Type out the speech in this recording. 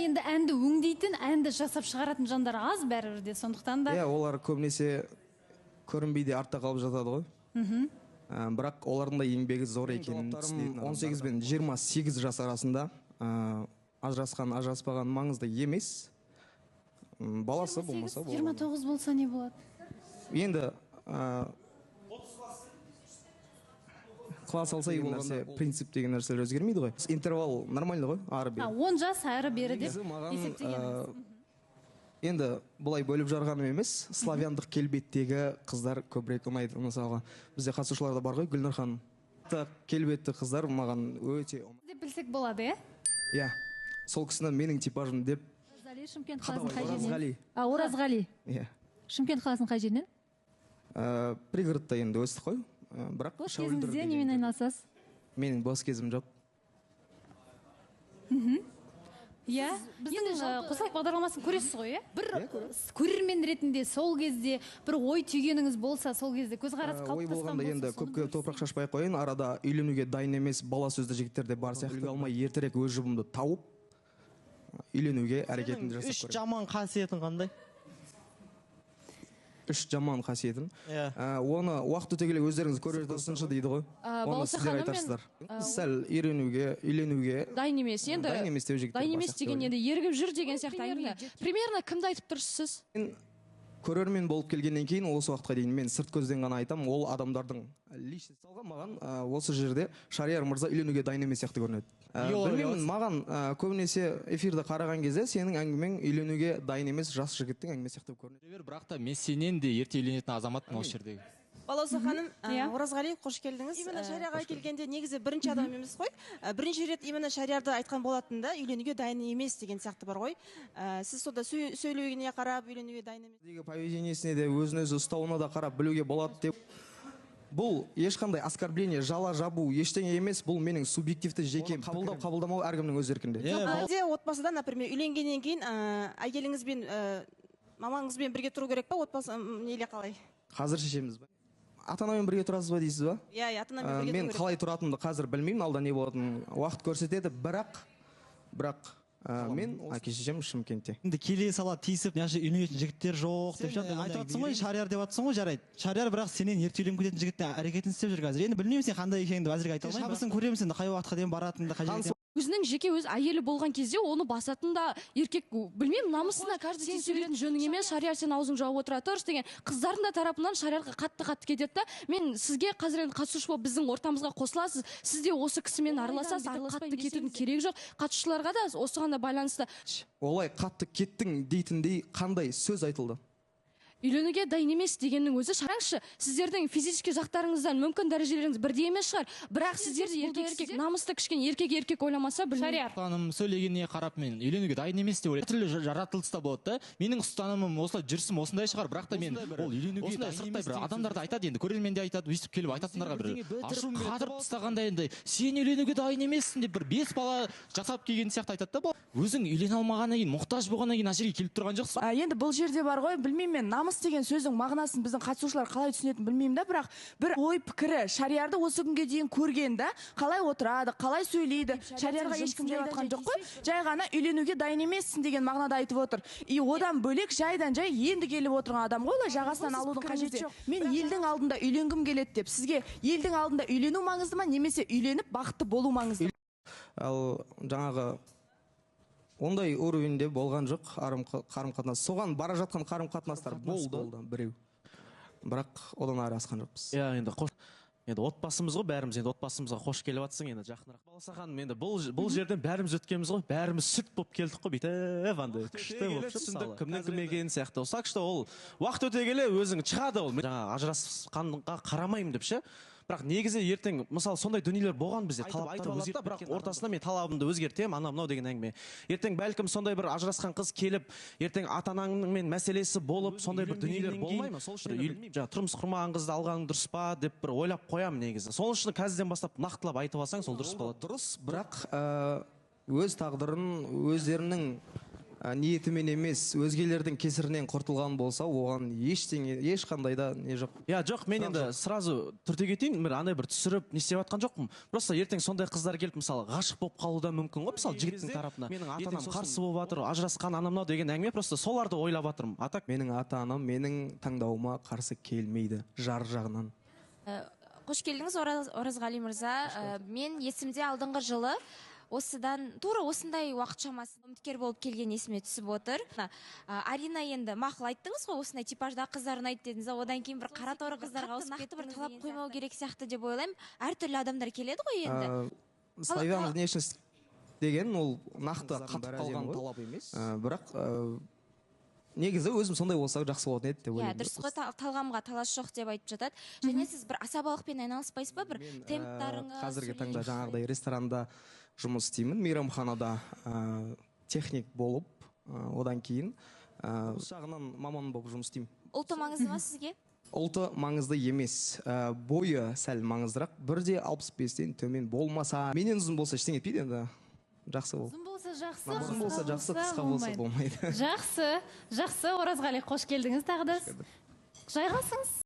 енді әнді өңдейтін, әнді жасап шығаратын жандар аз бәрібірде, сондықтан да. Олар көбінесе көрінбейде артта қалып жатады ғой. Бірақ олардың да еңбегі зор екенін түсінетін. 18 бен 28 жас арасында ажырасқан, ажыраспаған маңызды емес. Баласы болмаса болады. 29 болса не болады? Енді класс алса деген нәрсе, принцип деген нәрселер өзгермейді ғой. Интервал нормальный ғой, ары бері. 10 жас әрі бері деп есептегеніңіз. Енді бұлай бөліп жарғаным емес, славяндық келбеттегі қыздар көбірек ұнайды. Мысалға, бізде қатысушыларда бар ғой, Гүлнұр ханым. Келбетті қыздар маған өте ұнайды. Деп білсек болады, Иә, сол кісіні менің типажым деп. Шымкент қаласының қай жерінен? Оразғали. Иә. Шымкент қаласының қай жерінен? Пригородта енді өстік қой. Бос кезіңізде немен айналысасыз? Менің бос кезім жоқ. Иә, біздің қосылайық бағдарламасын көресіз ғой, бір көрермен ретінде сол кезде бір ой түйгеніңіз болса, сол кезде көзқарас қалыптасқан болса. Ой болғанда енді көпке топырақ шашпай қойын, арада үйленуге дайын емес бала сөзді жігіттер де бар сияқты. Үлгі алмай ертерек өз жұбымды тауып үйленуге әрекетімді жасап көрем. Үш жаман қасиетін қандай? Үш жаман қасиетін. Оны уақыт өте келе өздеріңіз көрер тұрсыншы дейді ғой. Оны сіздер айтарсыздар. Сәл үйленуге дайын емес. Енді дайын емес деп жігіттер. Дайын емес деген енді ерігіп жүр деген сияқты әңгіме. Примерно кімді айтып тұрсыз? Көрермен болып келгеннен кейін осы уақытқа дейін мен сырт көзден ғана айтам, ол адамдардың личность алған маған осы жерде Шарияр мырза үйленуге дайын емес сияқты көрінеді. Білмеймін, маған көбінесе эфирді қараған кезде сенің әңгімең үйленуге дайын емес жас жігіттің әңгімесі сияқты көрінеді. Бірақ та мен сенен де ерте үйленетін азаматпын осы жердегі. Балауса ханым, Оразғали, қош келдіңіз. Именно шарияға келгенде негізі бірінші адам емес қой. Бірінші рет именно шариярды айтқан болатында үйленуге дайын емес деген сияқты бар ғой. Сіз сода сөйлеуіне қарап үйленуге дайын емес. Поведениесіне де өзін-өзі ұстауына да қарап білуге болады деп. Бұл ешқандай оскорбление, жала жабу ештеңе емес, бұл менің субъективті жекем. Қабылдамау әркімнің өз еркінде. Әлде отбасыда, например, үйленгеннен кейін әйеліңізбен, мамаңызбен бірге тұру керек па, отбасы неле қалай? Қазір шешеміз ба? Ата-анамен бірге тұрасыз ба дейсіз ба? Иә, ата-анамен бірге тұру керек. Мен қалай тұратынымды қазір білмеймін, алда не болатынын уақыт көрсетеді, бірақ мен әке-шешем Шымкентте. Енді келе сала тиісіп, үйленетін жігіттер жоқ деп айтыватсың ғой, Шарияр деп жатсың ғой, жарайды. Шарияр бірақ сенен ерте үйленіп кететін жігіттің әрекетін істеп жүр қазір. Енді білмеймін сен қандай екеніңді әзірге айта алмаймын. Шабысын көремін сенді, қай уақытқа дейін баратыныңды, қай жерге. Өзінің жеке өз әйелі болған кезде оны басатын да еркек, білмеймін, намысына каждый сен сөйлейтін жөнің емес, Шарияр сен аузың жауып отыра тұршы деген қыздардың да тарапынан Шариярға қатты кетеді да. Мен сізге қазір енді қатысушы болып біздің ортамызға қосыласыз. Сіз де осы кісімен араласасыз, қатты кетудің керегі жоқ. Қатысушыларға да осыған да байланысты. Олай қатты кеттің дейтіндей қандай сөз айтылды? Үйленуге дайын емес дегеннің өзі шараңшы, сіздердің физически жақтарыңыздан мүмкін дәрежелеріңіз бірдей емес шығар, бірақ сіздерде еркек намысты кішкене еркек ойламаса білмеймін. Ұстаным сөйлегеніне қарап мен үйленуге дайын емес деп ойлаймын. Түрлі жаратылыс та болады да. Менің ұстанымым осылай жүрсім осындай шығар, бірақ та мен ол үйленуге дайын емес бір адамдарды айтады, енді көрермен де айтады, өйстіп келіп айтатындарға бір ашу қадырып тастағандай енді сен үйленуге дайын емессің деп бір 5 бала жасап келген сияқты айтады да. Өзің үйлене алмағаннан кейін, мұқтаж болғаннан кейін ана жерге келіп тұрған жоқсың. Енді бұл жерде бар ғой, білмеймін мен, намыс деген сөздің мағынасын біздің қатысушылар қалай түсінетінін білмеймін да, бірақ бір ой пікірі Шариярды осы күнге дейін көрген да, қалай отырады, қалай сөйлейді, Шариярға ешкім деп жатқан жоқ қой, жай ғана үйленуге дайын емессің деген мағынада айтып отыр. И одан бөлек жайдан жай енді келіп отырған адам ғой, жағасынан алудың қажеті жоқ. Мен елдің алдында үйленгім келеді деп, сізге елдің алдында үйлену маңызды ма, немесе үйленіп бақытты болу маңызды? Ал жаңағы ондай уровеньде болған жоқ қарым-қатынас. Соған бара жатқан қарым-қатынастар болды біреу. Бірақ одан ары асқан жоқпыз. Енді отбасымыз ғой, бәріміз енді отбасымызға қош келіп жатсың, енді жақынырақ. Балауса ханым, енді бұл жерден бәріміз өткенбіз ғой, бәріміз сүт болып келдік қой, бүйтіп андай күшті болып түсіндік, кімнен кім екенін сияқты. Осақ что ол уақыт өте келе өзің шығады ол. Жаңа ажырасқанға қарамаймын деп ше. Бірақ негізі ертең, мысалы, сондай дүниелер болған бізде, талаптар өзгеріп, бірақ ортасында мен талабымды өзгертем, анау-мынау деген әңгіме. Ертең бәлкім сондай бір ажырасқан қыз келіп, ертең ата-анаңмен мәселесі болып, сондай бір дүниелер болмай ма? Сол үшін тұрмыс құрмаған қызды алғаның дұрыс па деп бір ойлап қоямын негізі. Сол үшін қазірден бастап нақтылап айтып алсаң, сол дұрыс болады. Дұрыс, бірақ өз тағдырын өздерінің ниетімен емес өзгелердің кесірінен құртылған болса оған ешқандай да не жоқ. Жоқ, мен енді сразу түрте кетейін, андай бір түсіріп не істеп жатқан жоқпын. Просто ертең сондай қыздар келіп мысалы ғашық болып қалуы да мүмкін ғой, мысалы жігіттің тарапына. Менің ата-анам қарсы болып жатыр, ажырасқан анам мынау деген әңгіме, просто соларды ойлап жатырмын. Менің ата-анам менің таңдауыма қарсы келмейді жар жағынан. Қош келдіңіз Оразғали мырза. Мен есімде алдыңғы жылы осыдан тура осындай уақыт шамасы үміткер болып келген есіме түсіп отыр. Арина, енді мақұл айттыңыз ғой, осындай типажда қыздар ұнайды дедіңіз, одан кейін бір қара торы қыздарға ауысып кетіп, бір талап қоймау керек сияқты деп ойлаймын. Әртүрлі адамдар келеді ғой енді. Славян внешность деген ол нақты қатып қалған талап емес. Бірақ негізі өзім сондай болса жақсы болатын еді деп ойлаймын. Дұрыс қой, талғамға талас жоқ деп айтып жатады. Және сіз бір асабалықпен айналыспайсыз ба? Бір темптарыңыз? Қазіргі таңда жаңағыдай ресторанда жұмыс істеймін, мейрамханада техник болып, одан кейін жағынан маман болып жұмыс істеймін. Ұлты маңызды ма сізге? Ұлты маңызды емес, бойы сәл маңыздырақ, 1.65-тен төмен болмаса, менен ұзын болса ештеңе етпейді енді. Жақсы бол. Ұзын болса жақсы, ұзын болса жақсы, қысқа болса болмайды. Жақсы, Оразғали, қош келдіңіз тағы да. Жайғасыңыз.